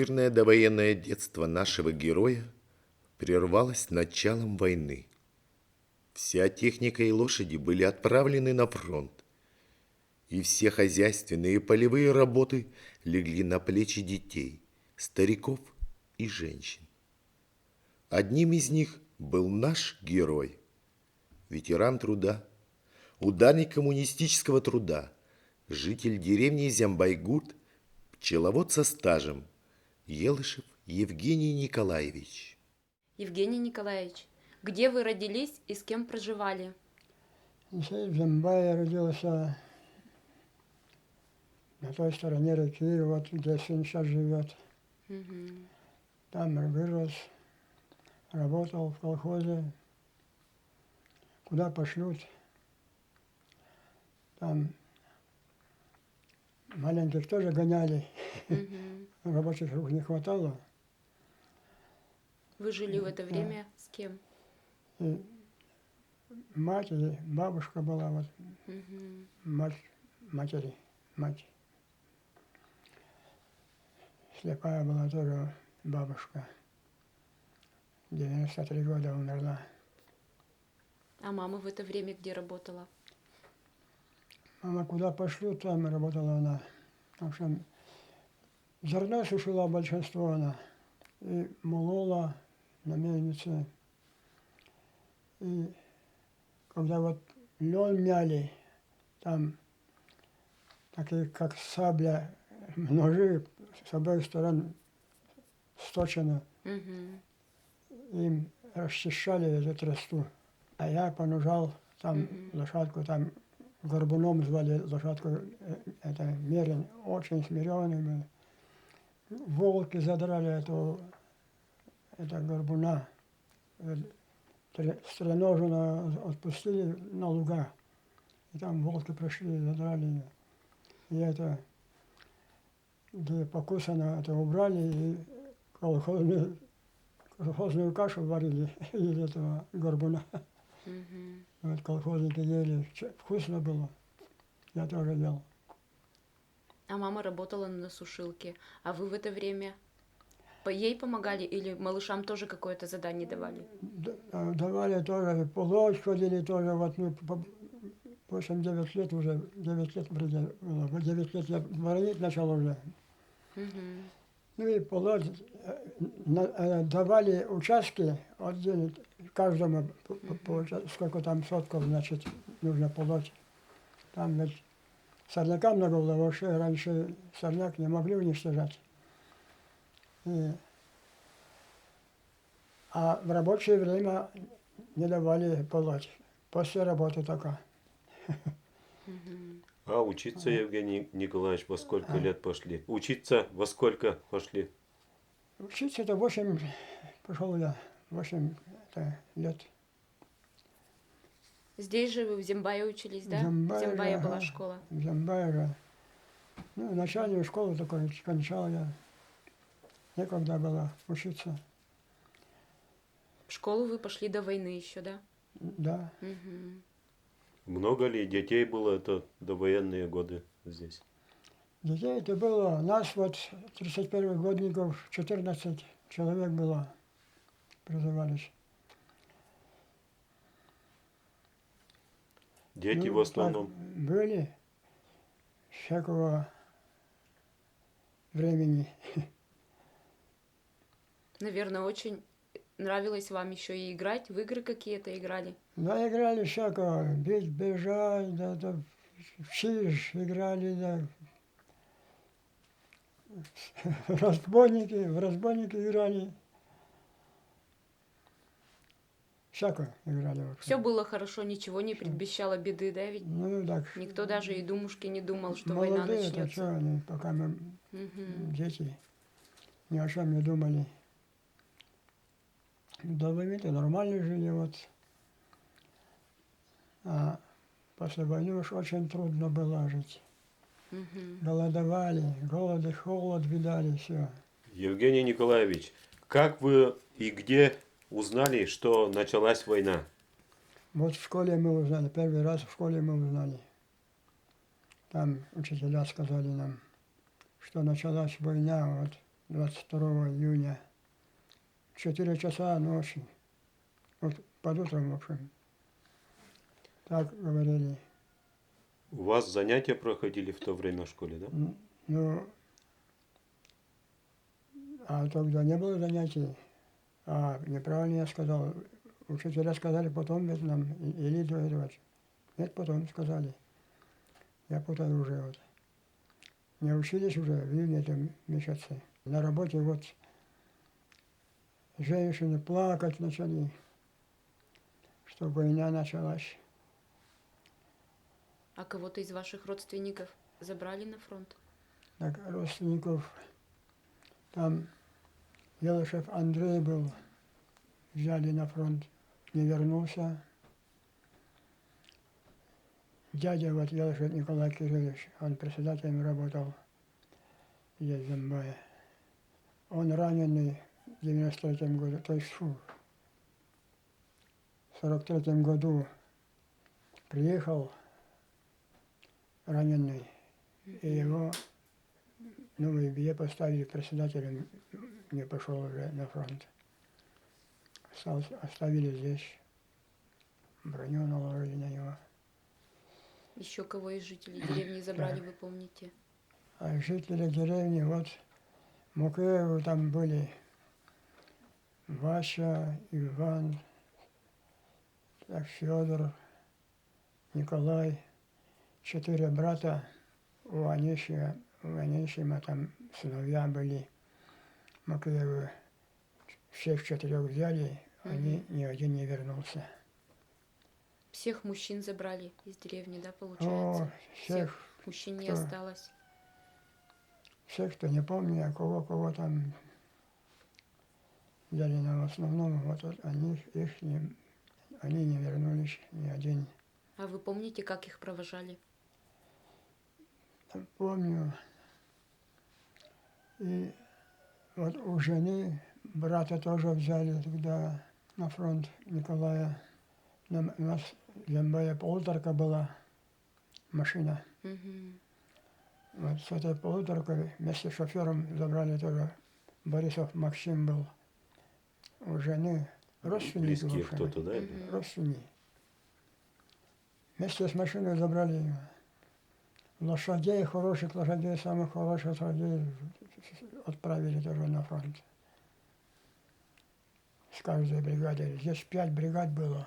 Мирное довоенное детство нашего героя прервалось началом войны. Вся техника и лошади были отправлены на фронт, и все хозяйственные и полевые работы легли на плечи детей, стариков и женщин. Одним из них был наш герой, ветеран труда, ударник коммунистического труда, житель деревни Зямбайгурт, пчеловод со стажем, Елышев Евгений Николаевич. Евгений Николаевич, где вы родились и с кем проживали? Здесь в Зимбае родился, на той стороне реки, вот где сын сейчас живет. Там вырос, работал в колхозе. Куда пошлют? Там маленьких тоже гоняли. Рабочих рук не хватало. Вы жили в это время с кем? И мать и бабушка была, вот, мать матери, мать. Слепая была тоже бабушка. 93 года умерла. А мама в это время где работала? Мама куда пошлют, там и работала она. В общем, зерно сушила большинство она. И молола на мельнице. И когда вот лен мяли, там такие, как сабля, ножи с обеих сторон сточено. Им расчищали эту тросту. А я понужал там лошадку, там горбуном звали лошадку, это Мерин, очень смиренный был. Волки задрали это горбуна, стреножено отпустили на луга. И там волки пришли, задрали ее. И это, где покусано, это убрали и колхозную кашу варили из этого горбуна. Вот колхозники ели, вкусно было. Я тоже ел. А мама работала на сушилке. А вы в это время ей помогали или малышам тоже какое-то задание давали? Давали тоже, полочь ходили тоже, вот, 8-9 лет уже, 9 лет было, 9 лет я воронить начал уже. Ну и полоть, давали участки, отдельно, каждому, сколько там сотков, значит, нужно полоть. Там ведь сорняка много было, вообще раньше сорняк не могли уничтожать. А в рабочее время не давали полоть, после работы только. А учиться, Евгений Николаевич, во сколько лет пошли? Учиться во сколько пошли? Учиться это 8, пошел я, 8 лет. Здесь же вы в Зимбае учились, да? В Зимбае, Зимбае ага, была школа. В Зимбае же. Ну, начальную школу такой кончал я. Некогда было учиться. В школу вы пошли до войны еще, да? Да. Много ли детей было это довоенные годы здесь? Детей это было, нас вот 31-х годников 14 человек было, призывались. Дети Ну, в основном? так были всякого времени. Наверное, очень нравилось вам еще и играть, в игры какие-то играли. Да, играли всякого, бежать, да, в чиж играли, да. В разбойники играли. Всякое играли. Все было хорошо, ничего не предвещало беды, да, ведь? Ну, так. Никто даже и думушки не думал, что война Молодые, это начнется. что они, пока мы дети, ни о чем не думали. До войны-то нормально жили, вот. А после войны уж очень трудно было жить. Голодовали, голод и холод видали, все. Евгений Николаевич, как вы и где узнали, что началась война? Вот в школе мы узнали, первый раз в школе мы узнали. Там учителя сказали нам, что началась война, вот 22 июня, 4 часа ночи, вот под утром, в общем, так говорили. У вас занятия проходили в то время в школе, да? Ну, а тогда не было занятий, а неправильно я сказал. Учителя сказали потом ведь нам, или до этого. Нет, потом сказали. Я путаю уже вот. Не учились уже в июне этом месяце. На работе вот женщины плакать начали, что война началась. А кого-то из ваших родственников забрали на фронт? Так, родственников, там Елышев Андрей был, взяли на фронт, не вернулся. Дядя вот Елышев Николай Кириллович, он председателем работал здесь в Замбае. Он раненый в 93-м году, то есть в 43-м году приехал раненый, и его новый бие поставили председателем, не пошел уже на фронт. Оставили здесь, броню наложили на него. Еще кого из жителей деревни забрали, вы помните? А жители деревни, вот Мукеевы там были, Вася, Иван, так, Федор, Николай, 4 брата, у Анисима там сыновья были, Макеевы, всех 4 взяли, они ни один не вернулся. Всех мужчин забрали из деревни, да, О, получается? всех, Мужчин не кто- осталось. всех, кто не помню, а кого там взяли, но в основном вот они не вернулись, ни один. А вы помните, как их провожали? Помню. И вот у жены брата тоже взяли тогда на фронт Николая. У нас в Замбае полуторка была машина. Мгм. Вот с этой полуторкой вместе с шофером забрали тоже. Борисов Максим был у жены. Родственники, в Близкие общем. кто-то, да? Мгм. Родственники. Вместе с машиной забрали его. Лошадей, хороших лошадей, самых хороших лошадей отправили тоже на фронт. С каждой бригады. Здесь 5 бригад было.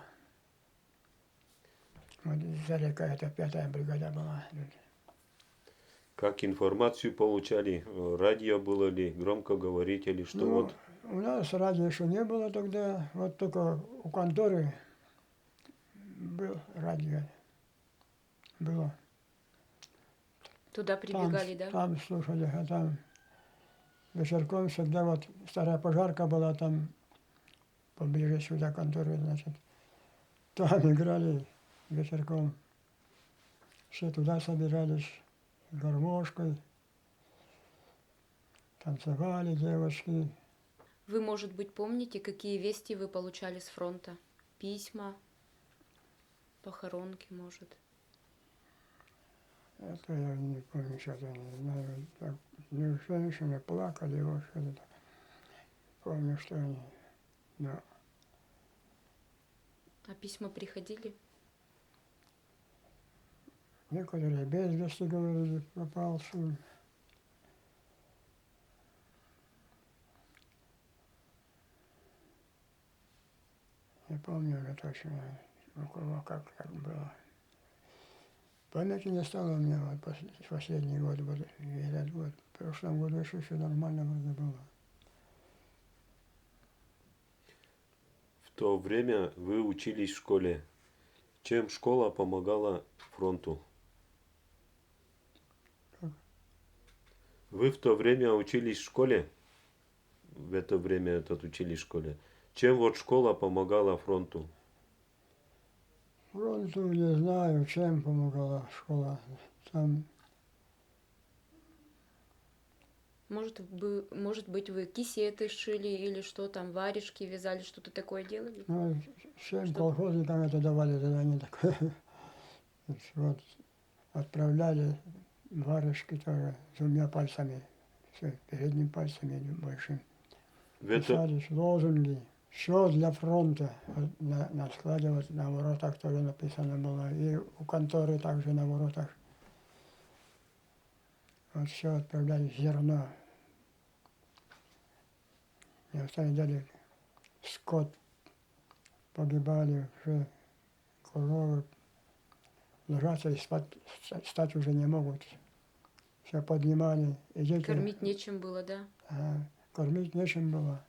Вот издалека это 5-я бригада была. Как информацию получали? Радио было ли? Громкоговорители? Что Ну, вот? у нас радио еще не было тогда. Вот только у конторы был радио. Было. Туда прибегали, да? Там слушали, а там вечерком всегда вот старая пожарка была там поближе сюда конторы, значит. Там играли вечерком. Все туда собирались с гармошкой. Танцевали девочки. Вы, может быть, помните, какие вести вы получали с фронта? Письма, похоронки, может? Это я не помню, что-то не знаю. Так, ну, женщины плакали, вот что-то. Помню, что они. Но А письма приходили? некоторые без вести говорили, пропал сын. Не помню уже точно, у кого как было. Памяти не стало у меня вот последний год, вот, и этот год. В прошлом году еще все нормально вроде было. В то время вы учились в школе. Чем школа помогала фронту? Как? Вы в то время учились в школе? В это время учились в школе. Чем вот школа помогала фронту? Фронту не знаю, чем помогала школа. Там, Может быть, вы кисеты шили или что там, варежки вязали, что-то такое делали? ну, всем Что- колхозникам это давали задание такое. Вот, отправляли варежки тоже 2 пальцами передним пальцем и большим. В это, Писались лозунги. Все для фронта. Вот на складе, вот на воротах тоже написано было. И у конторы также на воротах. Вот все отправляли зерно. И остальные дали скот. Погибали уже коровы. Ложатся и стать уже не могут. Все поднимали. И дети, Кормить нечем было, да? кормить нечем было.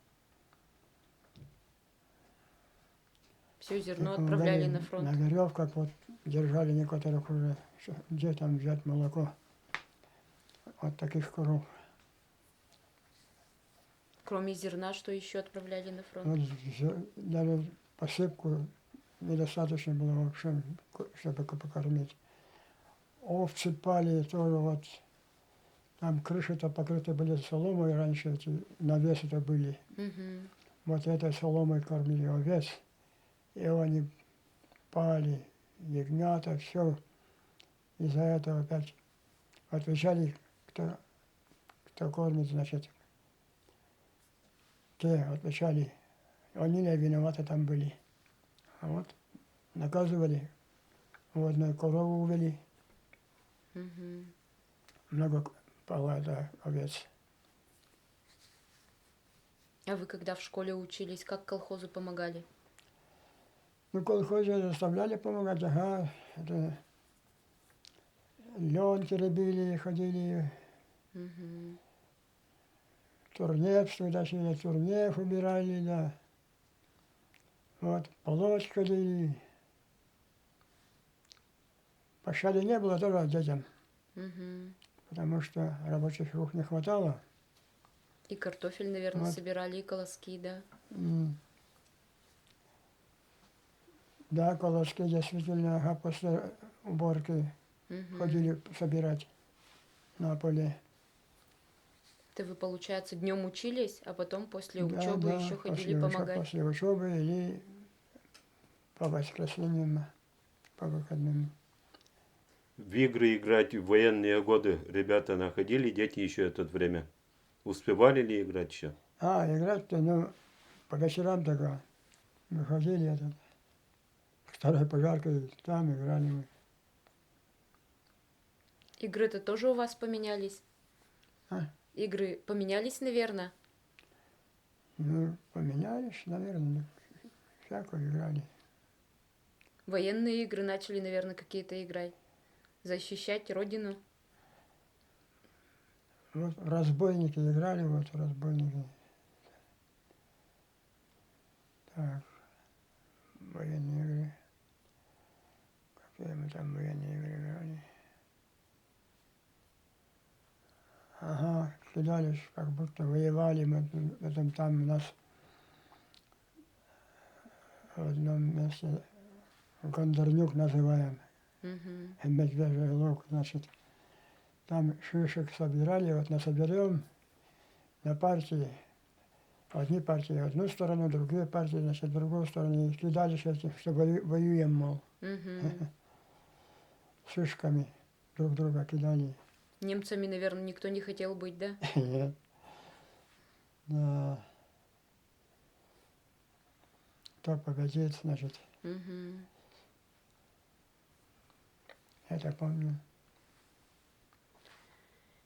Все И зерно помогали отправляли на фронт. На веревках вот держали некоторых уже, где там взять молоко от таких коров. Кроме зерна, что еще отправляли на фронт? Вот даже посыпку недостаточно было вообще, чтобы покормить. Овцы пали тоже вот. Там крыши-то покрыты были соломой раньше, эти навесы-то были. Мгм. Вот этой соломой кормили овец. И они пали, ягнята, все. Из-за этого опять отвечали, кто кормит, значит, те отвечали. Они не виноваты там были. А вот наказывали. В одной корову увели. Мгм. Много пало, да, овец. А вы когда в школе учились, как колхозу помогали? Ну, колхозе заставляли помогать, ага. Это лен теребили, ходили, Мгм. турнеп туда-сюда, турнеп убирали, да. Вот, полоть ходили. Пощады не было тоже детям, Мгм. потому что рабочих рук не хватало. И картофель, наверное, Вот. собирали, и колоски, да? М. Да, колоски действительно, ага, после уборки Мгм. ходили собирать на поле. Это вы, получается, днем учились, а потом после Да, учебы да, еще ходили помогать? после учебы или по воскресеньям, по выходным. в игры играть в военные годы ребята находили, дети еще это время? Успевали ли играть еще? Играть-то, ну, по вечерам только выходили этот, второй пожаркой, там играли мы. Игры-то тоже у вас поменялись? А? Игры поменялись, наверное? Ну, поменялись, наверное, всякое играли. Военные игры начали, наверное, какие-то играть. Защищать родину. Вот разбойники играли, вот разбойники. Так, военные игры. Какие мы там военные игры играли? Ага, кидались, как будто воевали мы. Потом там у нас в одном месте Гондорнюк называем, Мгм. медвежий луг, значит. Там шишек собирали, вот насоберем на партии. Одни партии одну сторону, другие партии, значит, другую сторону. И кидались этим, что воюем, мол, Мгм. шишками друг друга кидали. Немцами, наверное, никто не хотел быть, да? Нет. Да. Кто победит, значит, Мгм. это помню.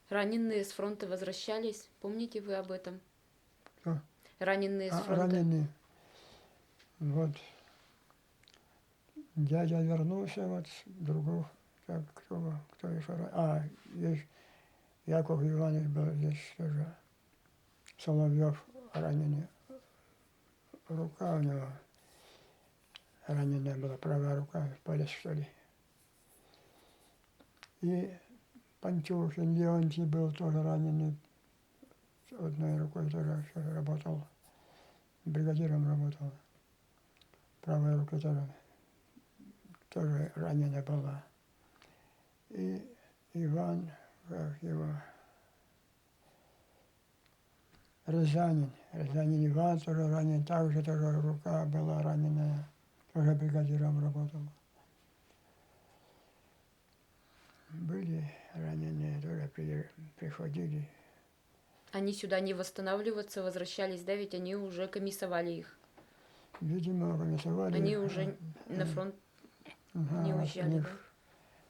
Раненые с фронта возвращались. Помните вы об этом? Кто? Раненые с фронта. Раненые. Вот дядя вернулся, вот другого, так, кто еще? Есть Яков Иванович был здесь тоже. Соловьев раненый. Рука у него раненая была, правая рука, палец, что ли. И Пантюхин Леонтий был тоже раненый. Одной рукой тоже работал. Бригадиром работал. Правая рука тоже ранена была. И Иван, как его, Рязанин Иван тоже ранен, также тоже рука была раненая, тоже бригадиром работал. Были раненые, тоже приходили. Они сюда не восстанавливаться возвращались, да, ведь они уже комиссовали их. Видимо, организовали. Они уже на фронт не у уезжали, них да?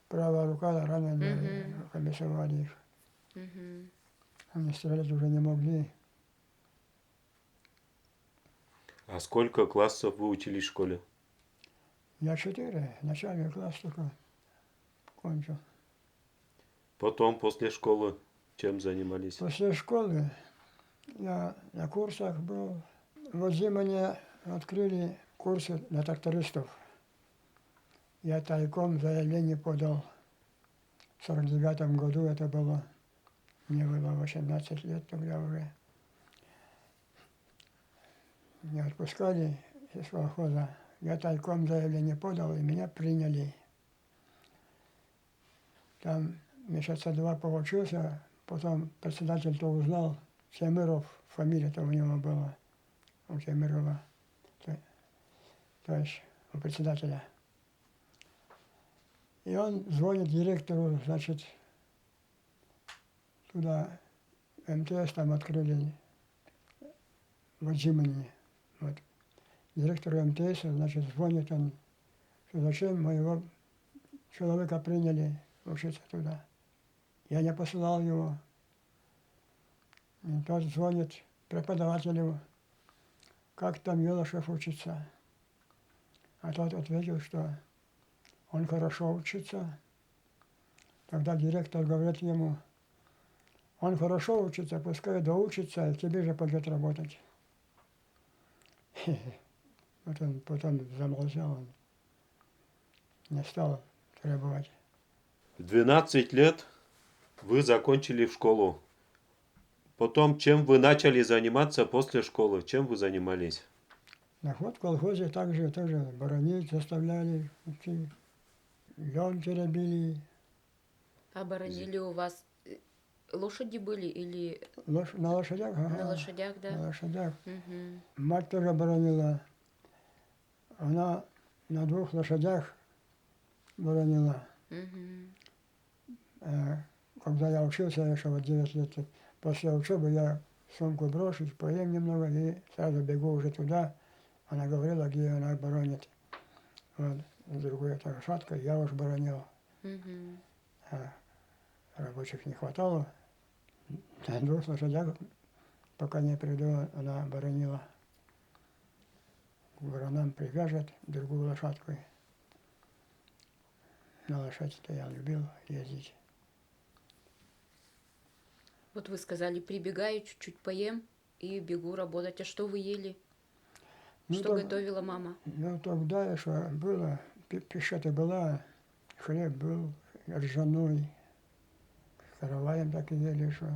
правая рука раненая, Мгм. комиссовали их. Мгм. Они стрелять уже не могли. А сколько классов вы учились в школе? Я 4, начальный класс только кончил. Потом, после школы, чем занимались? После школы я на курсах был. В Зимане открыли курсы для трактористов. Я тайком заявление подал. В 49 году это было. Мне было 18 лет тогда уже. Не отпускали из колхоза. Я тайком заявление подал, и меня приняли. Там месяца 2 поучился, потом председатель-то узнал, Темиров, фамилия-то у него была, у Темирова, то есть у председателя. И он звонит директору, значит, туда МТС там открыли в Зимане. Вот. Директору МТС, значит, звонит он, что зачем моего человека приняли учиться туда. Я не посылал его. И тот звонит преподавателю, как там Елошев учится. А тот ответил, что он хорошо учится. Тогда директор говорит ему, он хорошо учится, пускай доучится, и тебе же пойдет работать. Вот он потом замолчал, он не стал требовать. В 12 лет вы закончили школу. Потом, чем вы начали заниматься после школы? Чем вы занимались? Так вот в колхозе также тоже боронить заставляли идти, лен теребили, Оборонили у вас лошади были или на лошадях, на лошадях, на да? лошадях. Мгм. Мать тоже боронила, она на 2 лошадях боронила. Мгм. Когда я учился, еще вот 9 лет, после учебы я сумку брошу, поем немного и сразу бегу уже туда. Она говорила, где она боронит. Вот, другую это лошадка, я уж боронил. Мгм. А рабочих не хватало. На 2 лошадях, пока не приду, она боронила. К воронам привяжет другую лошадку. На лошадь-то я любил ездить. Вот вы сказали, прибегаю, чуть-чуть поем и бегу работать. А что вы ели? Что так, готовила мама? тогда еще было, пища-то была, хлеб был ржаной, караваем так и ели еще.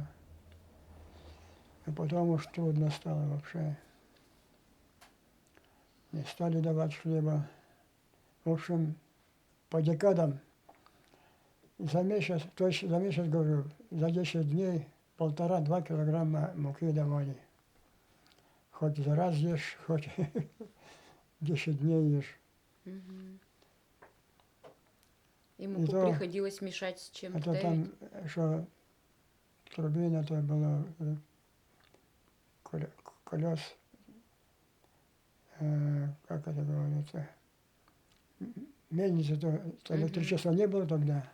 А потом уж трудно стало вообще. Не стали давать хлеба. В общем, по декадам за месяц, то есть за месяц, говорю, за 10 дней 1,5-2 килограмма муки давали. Хоть за раз ешь, хоть 10 дней ешь. Мгм. И И муку то, приходилось мешать с чем-то, это да, ведь? там, что турбина, то было колес, как это говорится, мельницы, то электричества не было тогда.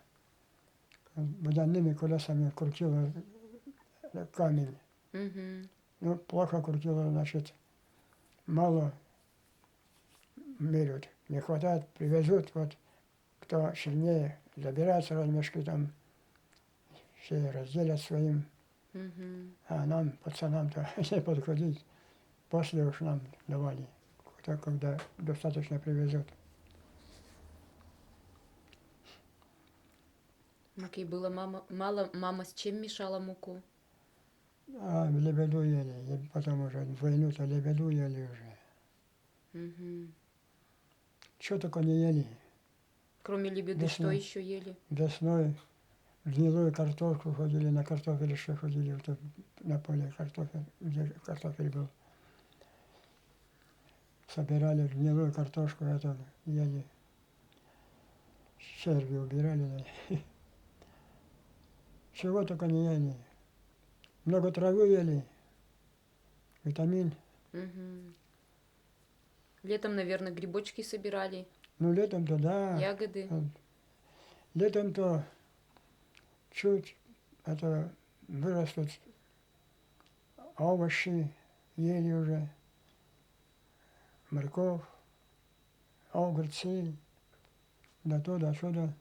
Водяными колесами крутило камень. Мгм. Ну, плохо крутило, значит, мало меряют. Не хватает, привезут, вот, кто сильнее, забирают сразу мешки там, все разделят своим, Мгм. а нам, пацанам-то, не подходить. После уж нам давали, когда достаточно привезут. Муки было мало. Мама с чем мешала муку? А лебеду ели, и потом уже в войну-то лебеду ели уже. Мгм. Что только не ели. Кроме лебеды, что Весной, еще ели? весной в гнилую картошку ходили, на картофелище ходили, вот на поле картофель, где картофель был. Собирали гнилую картошку, это ели. Черви убирали. Да. Чего только не ели. много травы ели, витамин. Мгм. Летом, наверное, грибочки собирали, Ну, летом-то, да. ягоды. Летом-то чуть это вырастут овощи, ели уже, морковь, огурцы, да то, да сюда.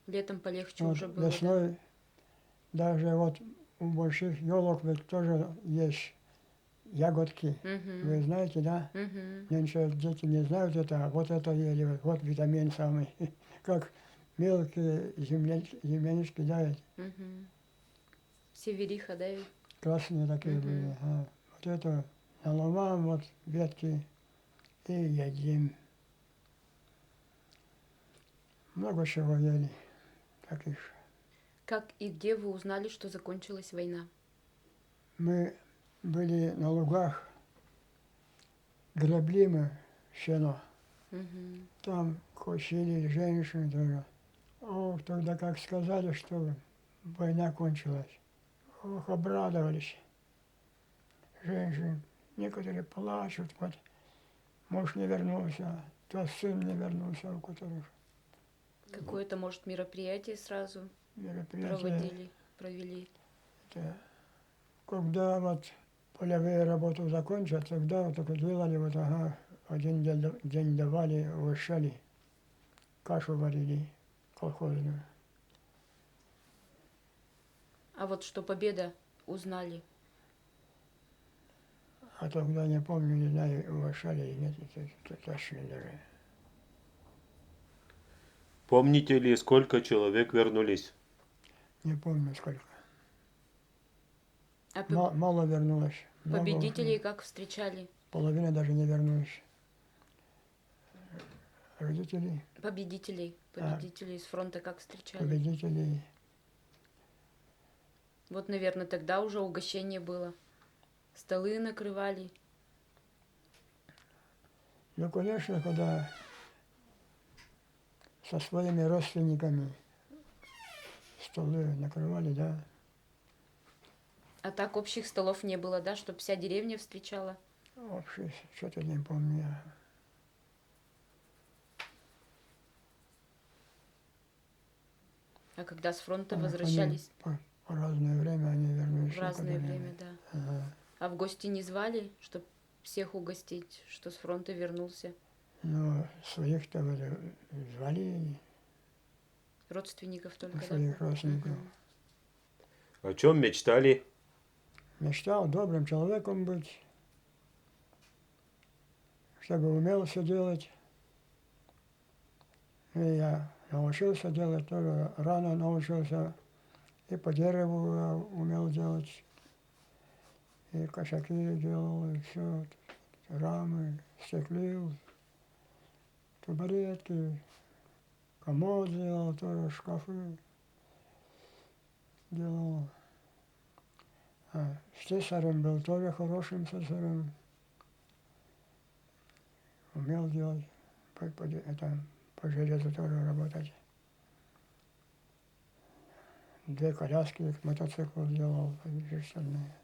Летом полегче Вот уже было, да? весной даже вот у больших елок ведь тоже есть ягодки. Вы Мгм. знаете, да? Мгм. Нынче дети не знают это, а вот это ели, вот витамин самый. Как мелкие землянички, да, ведь Мгм. Севериха, да? Ведь? красные такие Мгм. были. Вот это наломаем вот ветки и едим. Много чего ели таких. Как и где вы узнали, что закончилась война? Мы были на лугах, гребли мы сено. Мгм. Там косили женщин тоже. Ох, тогда как сказали, что война кончилась. Ох, обрадовались женщины. Некоторые плачут, вот муж не вернулся, то сын не вернулся, у которых Какое-то, может, мероприятие сразу мероприятие. провели? Это, когда вот полевые работы закончат, тогда вот только делали вот, ага, один день давали, угощали, кашу варили колхозную. А вот что победа узнали. А тогда не помню, не знаю, угощали или нет, это точно даже. Помните ли, сколько человек вернулись? Не помню сколько. А Мало вернулось. Много ушло. победителей как встречали? Половина даже не вернулась. Родители, Победителей. а Победителей с фронта как встречали? победителей. Вот, наверное, тогда уже угощение было. Столы накрывали. Ну, конечно, когда со своими родственниками столы накрывали, да. А так общих столов не было, да, чтобы вся деревня встречала? Вообще, что-то не помню. А когда с фронта Они возвращались по разное время они вернулись. в разное некоторые. время, да. Ага. А в гости не звали, чтобы всех угостить, что с фронта вернулся? Ну, своих-то звали, Родственников только, да? своих родственников. Мгм. О чем мечтали? Мечтал добрым человеком быть, чтобы умел все делать. И я научился делать тоже, рано научился. И по дереву я умел делать, и кошаки делал, и все, рамы, стеклил, табуретки, комод делал, тоже шкафы делал. А слесарем был тоже хорошим слесарем, умел делать, по железу тоже работать. 2 коляски к мотоциклу делал, стальные,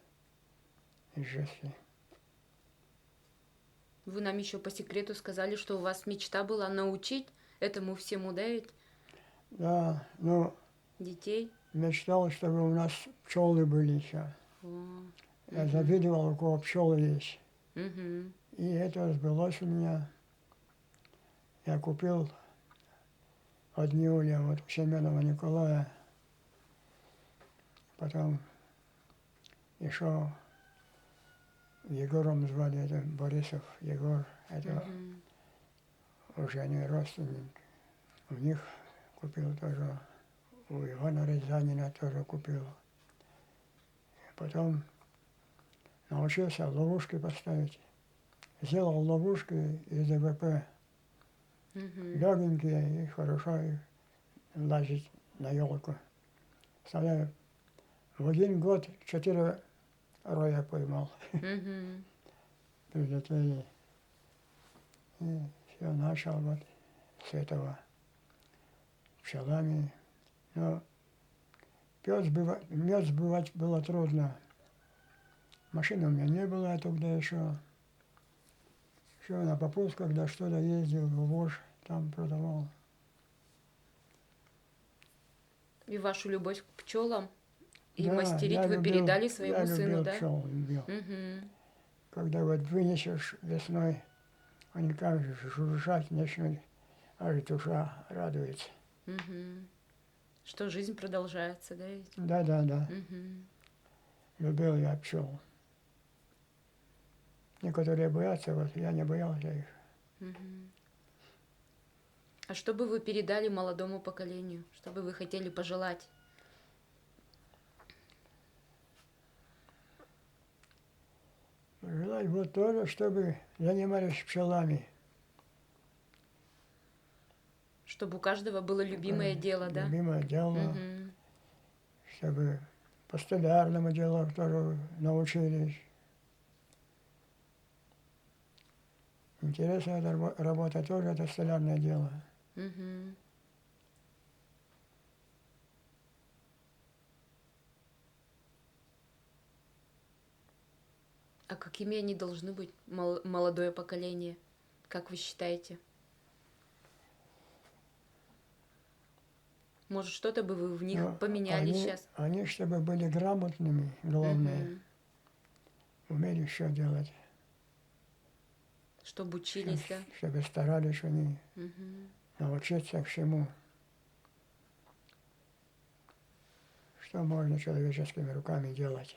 из жести. Вы нам еще по секрету сказали, что у вас мечта была научить этому всему, да, ведь Да, ну, детей? мечтал, чтобы у нас пчелы были еще. О, Я завидовал, у кого пчелы есть. мгм. И это сбылось у меня. Я купил от Неуля, вот у Семенова Николая. Потом еще Егором звали, это Борисов Егор. Это Мгм. уже они родственник. У них купил тоже. У Ивана Рязанина тоже купил. Потом научился ловушки поставить. Сделал ловушки из ДВП. Мгм. Легенькие и хорошо их лазить на елку. Представляю, в 1 год 4 роя поймал. Мгм. Прилетели. И все, начал вот с этого пчелами. Но Мед сбывать было трудно. Машины у меня не было тогда еще. Еще на попутках, когда что-то ездил, в Вож, там продавал. И вашу любовь к пчелам и Да, мастерить я вы любил- передали я своему сыну, любил да? пчел, любил. Мгм. Когда вот вынесешь весной, они как же жужжать начнут, аж душа радуется. Мгм. Что жизнь продолжается, да? ведь? Да. Мгм. Любил я пчел. Некоторые боятся, вот я не боялся их. Мгм. А что бы вы передали молодому поколению? Что бы вы хотели пожелать? Желаю вот тоже, чтобы занимались пчелами. Чтобы у каждого было любимое дело, да? Любимое дело, Мгм. чтобы по столярному делу тоже научились. Интересная эта работа тоже, это столярное дело. Мгм. А какими они должны быть, молодое поколение? Как вы считаете? Может, что-то бы вы в них Но поменяли сейчас? они, чтобы были грамотными, главное, умели все делать. Чтобы учились, да? Чтобы старались они Мгм. научиться всему, что можно человеческими руками делать.